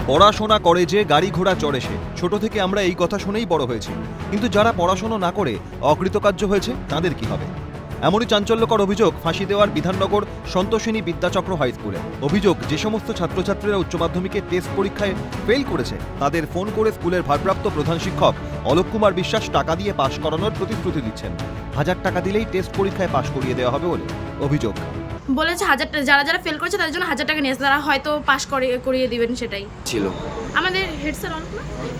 পড়াশোনা করে যে গাড়ি ঘোড়া চড়ে সে, ছোট থেকে আমরা এই কথা শুনেই বড় হয়েছি। কিন্তু যারা পড়াশোনা না করে অকৃতকার্য হয়েছে তাদের কি হবে? এমনই চাঞ্চল্যকর অভিযোগ ফাঁসি দেওয়ার বিধাননগর সন্তোষিনী বিদ্যাচক্র হাই স্কুলে। অভিযোগ, যে সমস্ত ছাত্রছাত্রীরা উচ্চ মাধ্যমিকের টেস্ট পরীক্ষায় ফেল করেছে তাদের ফোন করে স্কুলের ভারপ্রাপ্ত প্রধান শিক্ষক অলোক কুমার বিশ্বাস টাকা দিয়ে পাশ করানোর প্রতিশ্রুতি দিচ্ছেন। 1000 টাকা দিলেই টেস্ট পরীক্ষায় পাশ করিয়ে দেওয়া হবে বলে অভিযোগ। বলেছে 1000 টাকা, যারা যারা ফেল করেছে তাদের জন্য 1000 টাকা নিয়েছে, তারা হয়তো পাস করিয়ে দিবেন, সেটাই ছিল। আমাদের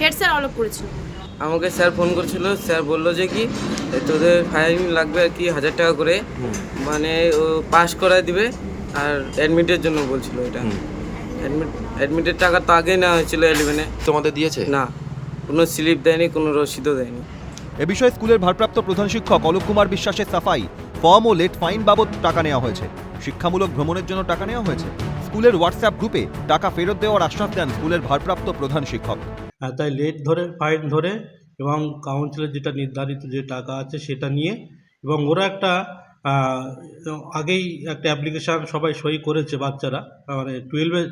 হেড স্যার অলোক করেছিল। আমাকে স্যার ফোন করেছিল, স্যার বললো যে কি তোদের ফাইন লাগবে আর কি 1000 টাকা করে, মানে ও পাস করায় দিবে। আর অ্যাডমিটের জন্য বলছিল, এটা অ্যাডমিটের টাকা তো আগেই নেওয়া হয়েছিল 11-এ। তোমাদের দিয়েছে না, কোনো স্লিপ দেয়নি, কোনো রসিদও দেয়নি। এ বিষয়ে স্কুলের ভারপ্রাপ্ত প্রধান শিক্ষক অলোক কুমার বিশ্বাসের সাফাই, ফর্ম ও লেট ফাইন বাবদ টাকা নেওয়া হয়েছে, শিক্ষামূলক ভ্রমণের জন্য টাকা নেওয়া হয়েছে। স্কুলের হোয়াটসঅ্যাপ গ্রুপে টাকা ফেরত দেওয়ার আশ্বাস দেন স্কুলের ভারপ্রাপ্ত প্রধান শিক্ষক। তাই লেট ধরে, ফাইন ধরে এবং কাউন্সিলের যেটা নির্ধারিত যে টাকা আছে সেটা নিয়ে, এবং ওরা একটা আগেই একটা অ্যাপ্লিকেশান সবাই সই করেছে বাচ্চারা, মানে 12-এ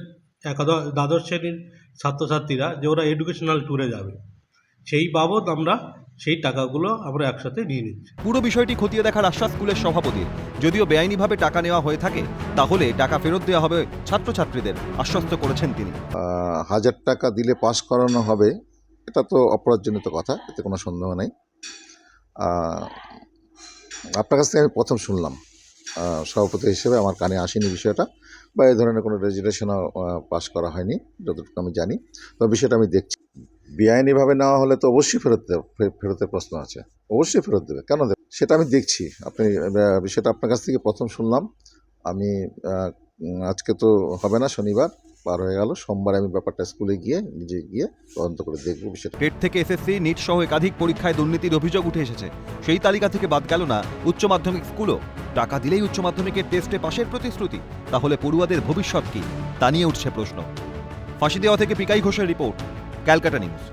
দ্বাদশ শ্রেণীর ছাত্রছাত্রীরা, যে ওরা এডুকেশনাল ট্যুরে যাবে, সেই বাবদ আমরা সেই টাকাগুলো আমরা একসাথে নিয়ে নিচ্ছি। পুরো বিষয়টি খতিয়ে দেখার আশ্বাস স্কুলের সভাপতির। যদিও বেআইনিভাবে টাকা নেওয়া হয়ে থাকে তাহলে টাকা ফেরত দেওয়া হবে ছাত্রছাত্রীদের, আশ্বস্ত করেছেন তিনি। 1000 টাকা দিলে পাস করানো হবে, এটা তো অপরাধজনিত কথা, এতে কোনো সন্দেহ নেই। আপনার কাছ থেকে আমি প্রথম শুনলাম, সভাপতি হিসেবে আমার কানে আসেনি বিষয়টা, বা এই ধরনের কোনো রেজুলেশনও পাস করা হয়নি যতটুকু আমি জানি। তবে বিষয়টা আমি দেখছি, বেআইনিভাবে নেওয়া হলে তো অবশ্যই ফেরতের প্রশ্ন আছে, অবশ্যই ফেরত দেবে, কেন দেবে সেটা আমি দেখছি। আপনি বিষয়টা আপনার কাছ থেকে প্রথম শুনলাম আমি। আজকে তো হবে না, শনিবার পার হয়ে গেল, সোমবার আমি ব্যাপারটা স্কুলে গিয়ে নিজে গিয়ে তদন্ত করে দেখবো বিষয়টা। টেট থেকে এসএসসি, নিট সহ একাধিক পরীক্ষায় দুর্নীতির অভিযোগ উঠে এসেছে। সেই তালিকা থেকে বাদ গেল না উচ্চ মাধ্যমিক স্কুলও। টাকা দিলেই উচ্চ মাধ্যমিকের টেস্টে পাশের প্রতিশ্রুতি, তাহলে পড়ুয়াদের ভবিষ্যৎ কি তা নিয়ে উঠছে প্রশ্ন। ফাঁসি দেওয়া থেকে পিকাই ঘোষের রিপোর্ট, ক্যালকাটা নিউজ।